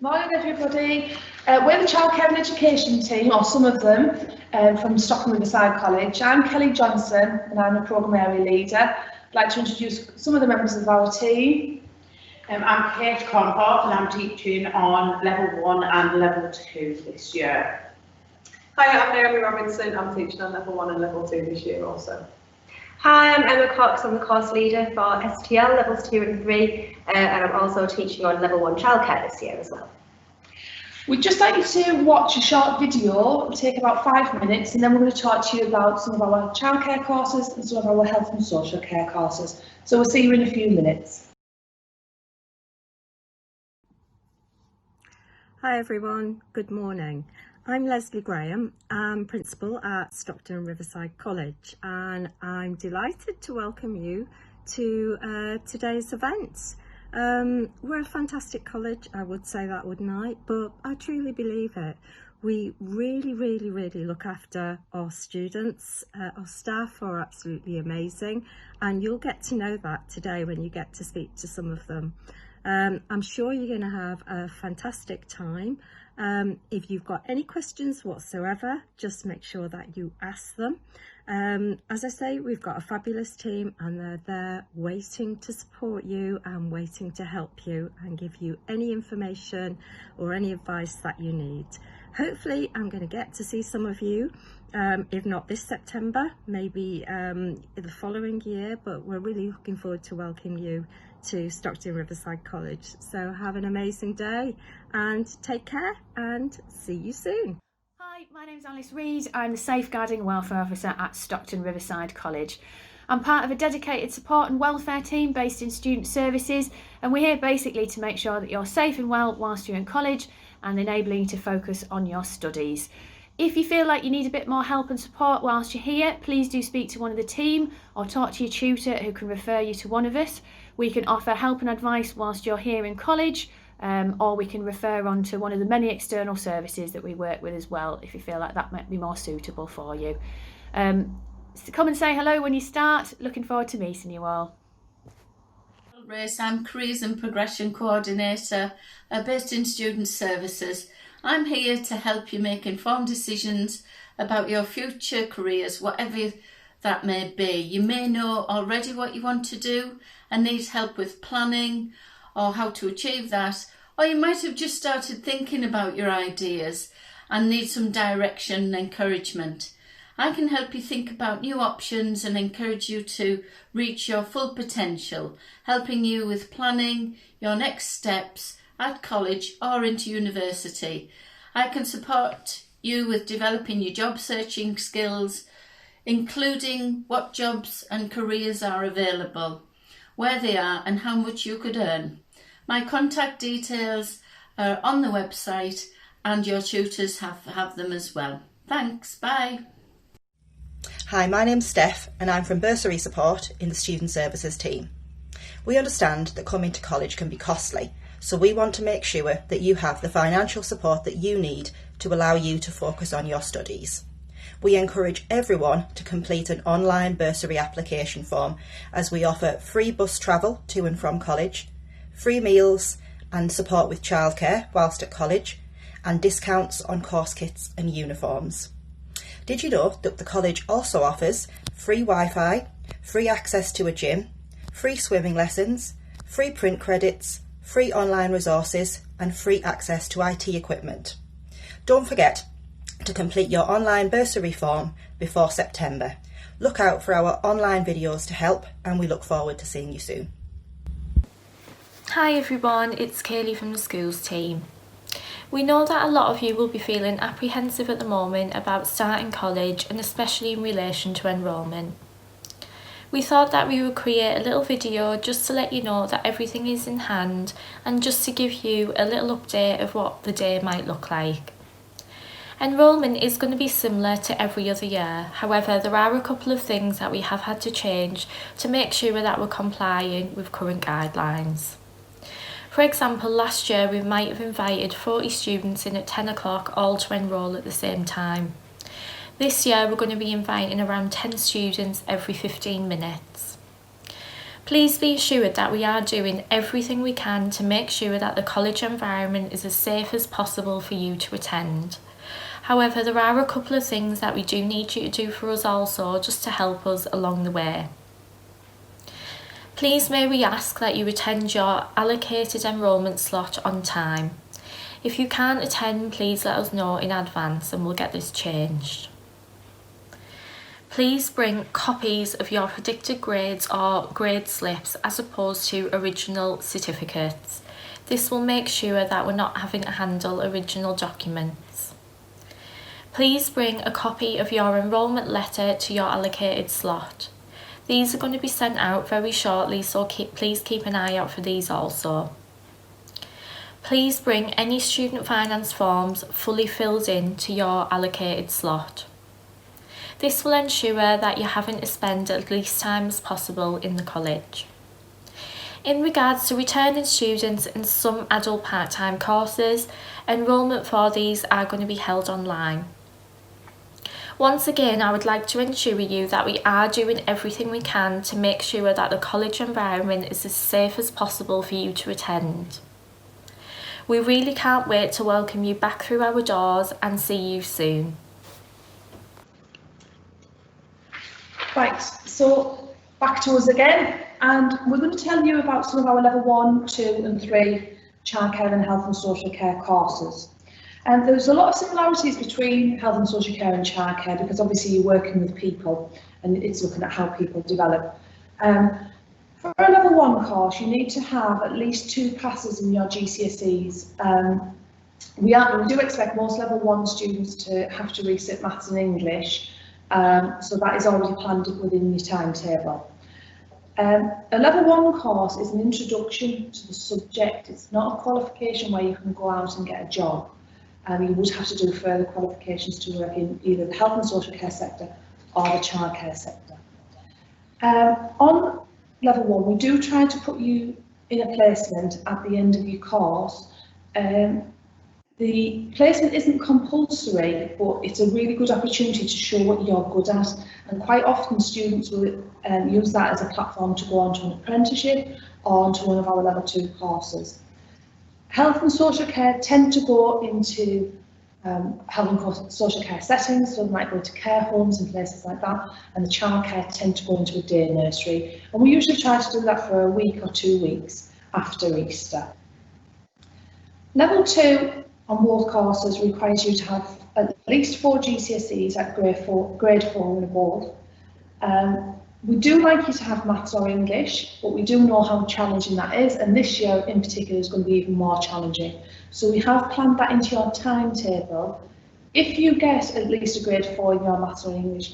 Morning everybody. We're the Childcare and Education team, or some of them, from Stockton Riverside College. I'm Kelly Johnson and I'm the Programme Area Leader. I'd like to introduce some of the members of our team. I'm Kate Conhart and I'm teaching on Level 1 and Level 2 this year. Hi, I'm Naomi Robinson. I'm teaching on Level 1 and Level 2 this year also. Hi, I'm Emma Cox. I'm the course leader for STL Levels 2 and 3, and I'm also teaching on Level 1 Childcare this year as well. We'd just like you to watch a short video. It'll take about 5 minutes, and then we're going to talk to you about some of our childcare courses and some of our health and social care courses. So we'll see you in a few minutes. Hi everyone, good morning. I'm Leslie Graham, I'm Principal at Stockton Riverside College, and I'm delighted to welcome you to today's event. We're a fantastic college, I would say that, wouldn't I? But I truly believe it. We really look after our students. Our staff are absolutely amazing, and you'll get to know that today when you get to speak to some of them. I'm sure you're going to have a fantastic time. If you've got any questions whatsoever, just make sure that you ask them. As I say, we've got a fabulous team and they're there waiting to support you and waiting to help you and give you any information or any advice that you need. Hopefully I'm going to get to see some of you, if not this September, maybe the following year, but we're really looking forward to welcoming you to Stockton Riverside College. So have an amazing day and take care and see you soon. Hi, my name's Alice Reid. I'm the Safeguarding Welfare Officer at Stockton Riverside College. I'm part of a dedicated support and welfare team based in student services, and we're here basically to make sure that you're safe and well whilst you're in college and enabling you to focus on your studies. If you feel like you need a bit more help and support whilst you're here, please do speak to one of the team or talk to your tutor who can refer you to one of us. We can offer help and advice whilst you're here in college, or we can refer on to one of the many external services that we work with as well, if you feel like that might be more suitable for you. So come and say hello when you start. Looking forward to meeting you all. I'm Careers and Progression Coordinator based in Student Services. I'm here to help you make informed decisions about your future careers, whatever that may be. You may know already what you want to do and need help with planning or how to achieve that, or you might have just started thinking about your ideas and need some direction and encouragement. I can help you think about new options and encourage you to reach your full potential, helping you with planning your next steps at college or into university. I can support you with developing your job searching skills, including what jobs and careers are available, where they are and how much you could earn. My contact details are on the website and your tutors have them as well. Thanks, bye. Hi, my name's Steph and I'm from Bursary Support in the Student Services team. We understand that coming to college can be costly, so we want to make sure that you have the financial support that you need to allow you to focus on your studies. We encourage everyone to complete an online bursary application form, as we offer free bus travel to and from college, free meals and support with childcare whilst at college, and discounts on course kits and uniforms. Did you know that the college also offers free Wi-Fi, free access to a gym, free swimming lessons, free print credits, free online resources and free access to IT equipment? Don't forget to complete your online bursary form before September. Look out for our online videos to help, and we look forward to seeing you soon. Hi everyone, it's Kaylee from the schools team. We know that a lot of you will be feeling apprehensive at the moment about starting college, and especially in relation to enrolment. We thought that we would create a little video just to let you know that everything is in hand and just to give you a little update of what the day might look like. Enrolment is going to be similar to every other year, however there are a couple of things that we have had to change to make sure that we're complying with current guidelines. For example, last year we might have invited 40 students in at 10 o'clock all to enrol at the same time. This year we're going to be inviting around 10 students every 15 minutes. Please be assured that we are doing everything we can to make sure that the college environment is as safe as possible for you to attend. However, there are a couple of things that we do need you to do for us also, just to help us along the way. Please may we ask that you attend your allocated enrolment slot on time. If you can't attend, please let us know in advance and we'll get this changed. Please bring copies of your predicted grades or grade slips as opposed to original certificates. This will make sure that we're not having to handle original documents. Please bring a copy of your enrolment letter to your allocated slot. These are going to be sent out very shortly, so please keep an eye out for these also. Please bring any student finance forms fully filled in to your allocated slot. This will ensure that you're having to spend as least time as possible in the college. In regards to returning students in some adult part-time courses, enrolment for these are going to be held online. Once again, I would like to ensure you that we are doing everything we can to make sure that the college environment is as safe as possible for you to attend. We really can't wait to welcome you back through our doors and see you soon. Right, so back to us again, and we're going to tell you about some of our level 1, 2 and 3 childcare and health and social care courses. And there's a lot of similarities between health and social care and childcare, because obviously you're working with people and it's looking at how people develop. For a level 1 course, you need to have at least 2 passes in your GCSEs. We do expect most level 1 students to have to resit maths and English. So that is already planned within your timetable. A level 1 course is an introduction to the subject. It's not a qualification where you can go out and get a job. You would have to do further qualifications to work in either the health and social care sector or the childcare sector. On level 1, we do try to put you in a placement at the end of your course. The placement isn't compulsory, but it's a really good opportunity to show what you're good at, and quite often students will use that as a platform to go on to an apprenticeship or onto one of our level 2 courses. Health and social care tend to go into health and social care settings, so they might go to care homes and places like that, and the childcare tend to go into a day nursery, and we usually try to do that for a week or 2 weeks after Easter. Level 2 on both courses requires you to have at least 4 GCSEs at grade 4 and above. We do like you to have maths or English, but we do know how challenging that is, and this year in particular is going to be even more challenging. So we have planned that into your timetable. If you get at least a grade 4 in your maths or English,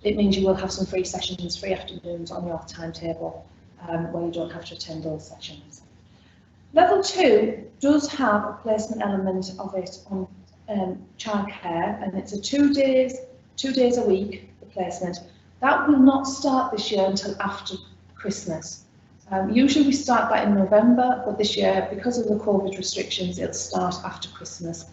it means you will have some free sessions, free afternoons on your timetable, where you don't have to attend those sessions. Level 2 does have a placement element of it on childcare, and it's a 2 days a week, the placement. That will not start this year until after Christmas. Usually we start that in November, but this year, because of the COVID restrictions, it'll start after Christmas.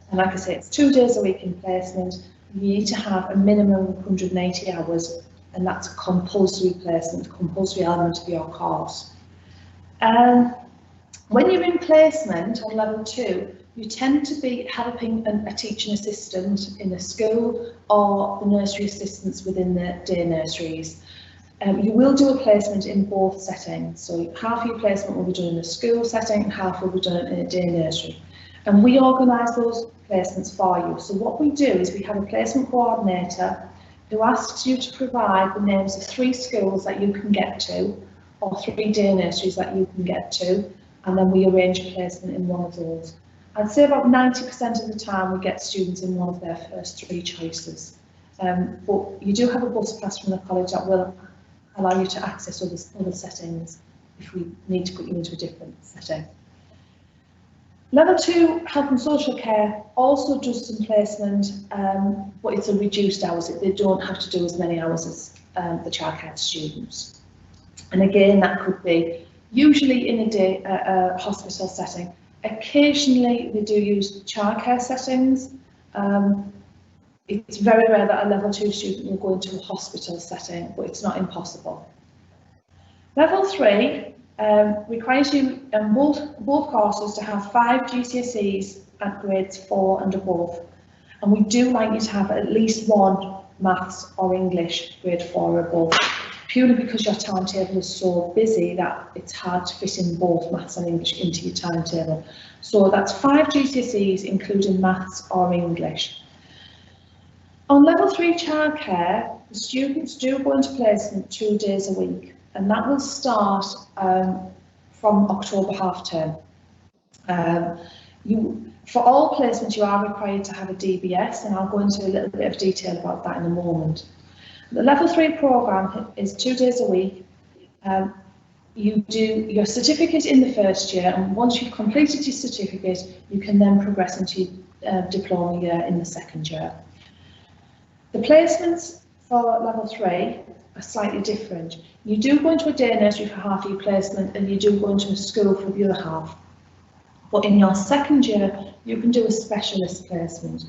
And like I say, it's 2 days a week in placement. You need to have a minimum of 180 hours, and that's a compulsory placement, compulsory element of your course. When you're in placement on level 2, you tend to be helping a teaching assistant in a school or the nursery assistants within the day nurseries. You will do a placement in both settings, so half of your placement will be done in a school setting and half will be done in a day nursery. And we organise those placements for you. So what we do is we have a placement coordinator who asks you to provide the names of 3 schools that you can get to, or 3 day nurseries that you can get to, and then we arrange a placement in one of those. I'd say about 90% of the time we get students in one of their first 3 choices. But you do have a bus pass from the college that will allow you to access other settings if we need to put you into a different setting. Level 2 health and social care also does some placement, but it's a reduced hours. They don't have to do as many hours as the childcare students. And again, that could be usually in a hospital setting. Occasionally they do use childcare settings. It's very rare that a level 2 student will go into a hospital setting, but it's not impossible. Level 3 requires you in both courses to have 5 GCSEs at grades 4 and above. And we do like you to have at least 1 maths or English grade 4 or above, purely because your timetable is so busy that it's hard to fit in both maths and English into your timetable. So that's 5 GCSEs, including maths or English. On level 3 childcare, the students do go into placement 2 days a week, and that will start from October half term. For all placements, you are required to have a DBS, and I'll go into a little bit of detail about that in a moment. The level 3 programme is 2 days a week. You do your certificate in the first year, and once you've completed your certificate, you can then progress into your diploma year in the second year. The placements for level 3 are slightly different. You do go into a day nursery for half your placement, and you do go into a school for the other half. But in your second year, you can do a specialist placement.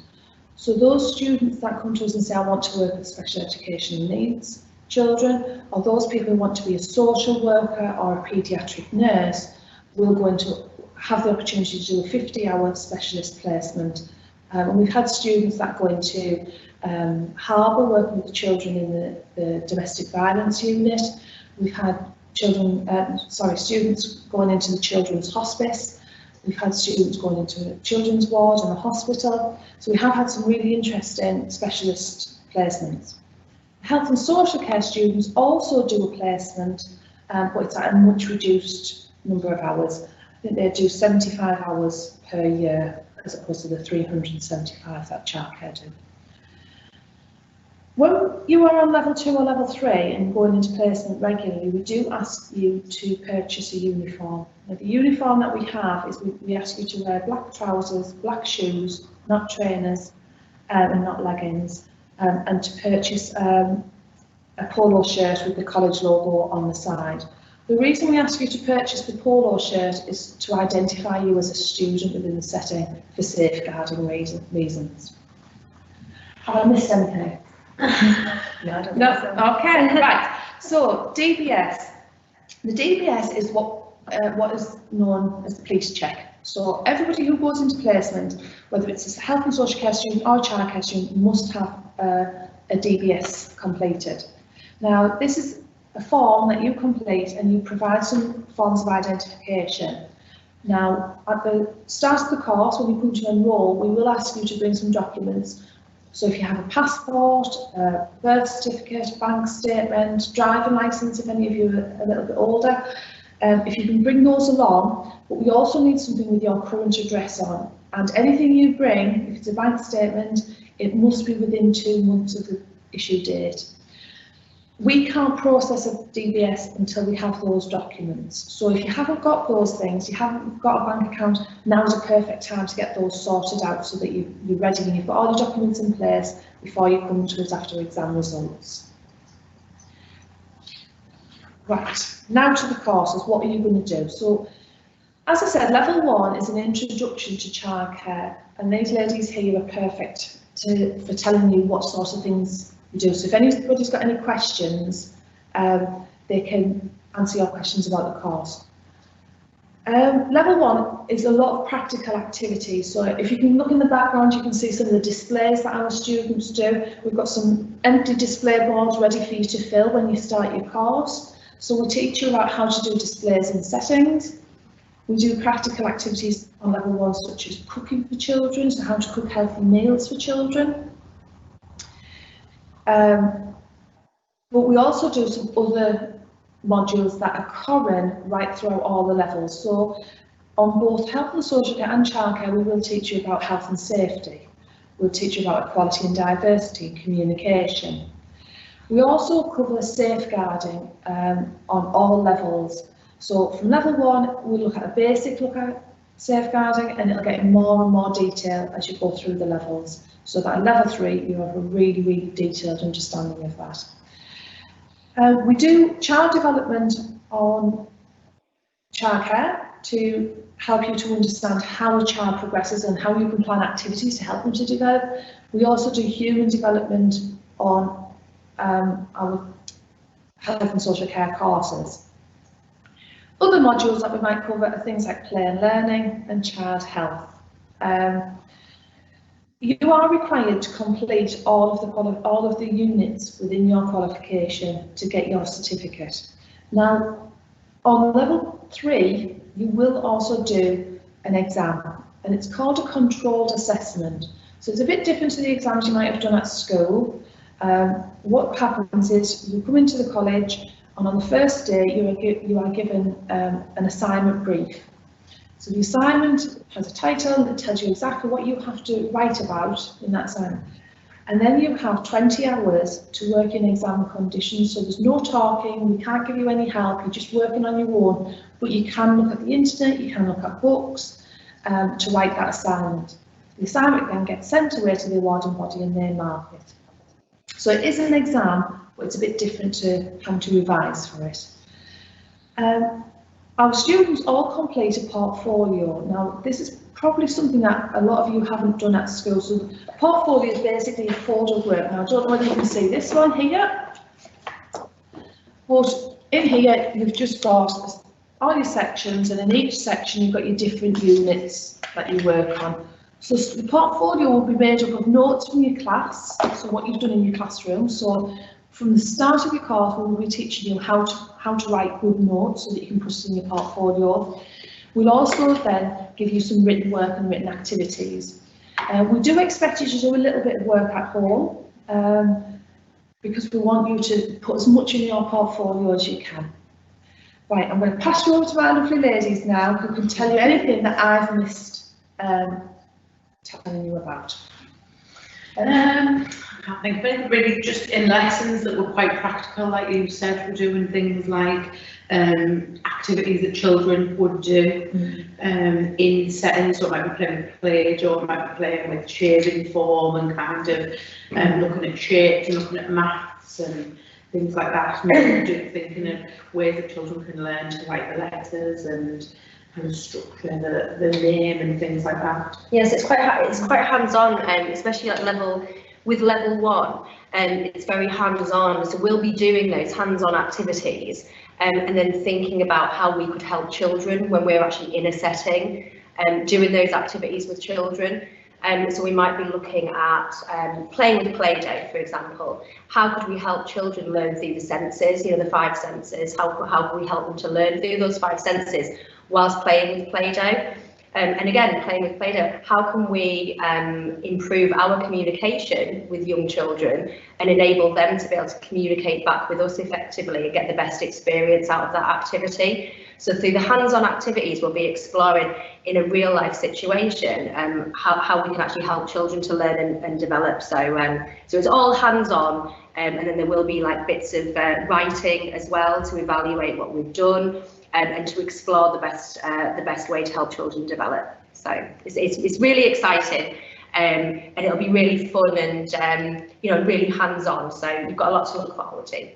So those students that come to us and say, I want to work with special educational needs children, or those people who want to be a social worker or a paediatric nurse, will go into have the opportunity to do a 50-hour specialist placement. And we've had students that go into Harbour, working with the children in the domestic violence unit. We've had students going into the children's hospice. We've had students going into a children's ward and a hospital. So we have had some really interesting specialist placements. Health and social care students also do a placement, but it's at a much reduced number of hours. I think they do 75 hours per year as opposed to the 375 that childcare do. When you are on level 2 or level 3 and going into placement regularly, we do ask you to purchase a uniform. Now, the uniform that we have is we ask you to wear black trousers, black shoes, not trainers and not leggings, and to purchase a polo shirt with the college logo on the side. The reason we ask you to purchase the polo shirt is to identify you as a student within the setting for safeguarding reasons. Have I missed anything? No, I don't think so. Okay, right. So DBS. The DBS is what is known as the police check. So everybody who goes into placement, whether it's a health and social care student or a childcare student, must have a DBS completed. Now, this is a form that you complete and you provide some forms of identification. Now, at the start of the course, when you come to enrol, we will ask you to bring some documents. So if you have a passport, a birth certificate, bank statement, driving licence, if any of you are a little bit older, if you can bring those along, but we also need something with your current address on. And anything you bring, if it's a bank statement, it must be within 2 months of the issue date. We can't process a DBS until we have those documents. So if you haven't got those things, you haven't got a bank account, now is a perfect time to get those sorted out so that you're ready and you've got all your documents in place before you come to us after exam results. Right, now to the courses, what are you going to do? So, as I said, level 1 is an introduction to childcare, and these ladies here are perfect for telling you what sort of things you do. So if anybody's got any questions, they can answer your questions about the course. Level 1 is a lot of practical activities. So if you can look in the background, you can see some of the displays that our students do. We've got some empty display boards ready for you to fill when you start your course. So we'll teach you about how to do displays in settings. We do practical activities on level 1, such as cooking for children, so how to cook healthy meals for children. But we also do some other modules that are common right throughout all the levels. So on both health and social care and childcare, we will teach you about health and safety. We'll teach you about equality and diversity and communication. We also cover safeguarding on all levels. So from level 1, we look at a basic look at safeguarding, and it'll get in more and more detail as you go through the levels. So that at level 3, you have a really, really detailed understanding of that. We do child development on childcare to help you to understand how a child progresses and how you can plan activities to help them to develop. We also do human development on our health and social care courses. Other modules that we might cover are things like play and learning and child health. You are required to complete all of the units within your qualification to get your certificate. Now, on level 3, you will also do an exam, and it's called a controlled assessment. So it's a bit different to the exams you might have done at school. What happens is you come into the college, and on the first day you are given an assignment brief. So the assignment has a title that tells you exactly what you have to write about in that assignment. And then you have 20 hours to work in exam conditions, so there's no talking, we can't give you any help, you're just working on your own, but you can look at the internet, you can look at books to write that assignment. The assignment then gets sent away to the awarding body and they mark it. So it is an exam, but it's a bit different to having to revise for it. Our students all complete a portfolio. Now, this is probably something that a lot of you haven't done at school. So a portfolio is basically a folder of work. Now, I don't know whether you can see this one here, but in here you've just got all your sections, and in each section you've got your different units that you work on. So the portfolio will be made up of notes from your class, so what you've done in your classroom. So from the start of your course, we will be teaching you how to write good notes so that you can put it in your portfolio. We'll also then give you some written work and written activities. We do expect you to do a little bit of work at home because we want you to put as much in your portfolio as you can. Right, I'm going to pass you over to our lovely ladies now who can tell you anything that I've missed telling you about. I can't think of anything really, just in lessons that were quite practical, like you said, we're doing things like activities that children would do in settings, so it might be playing with Play-Doh, it might be playing with shading form and kind of looking at shapes and looking at maths and things like that, and thinking of ways that children can learn to write the letters and structure the name and things like that. Yes, it's quite hands-on, especially at level 1, and it's very hands-on. So we'll be doing those hands-on activities, and then thinking about how we could help children when we're actually in a setting, doing those activities with children. So we might be looking at playing with Play-Doh, for example. How could we help children learn through the senses, the 5 senses? How can we help them to learn through those 5 senses whilst playing with Play-Doh? And again, playing with Play-Doh, how can we improve our communication with young children and enable them to be able to communicate back with us effectively and get the best experience out of that activity? So through the hands-on activities, we'll be exploring in a real life situation how we can actually help children to learn and develop. So it's all hands-on, and then there will be like bits of writing as well to evaluate what we've done and to explore the best way to help children develop. So it's really exciting, and it'll be really fun and really hands-on. So you've got a lot to look forward to.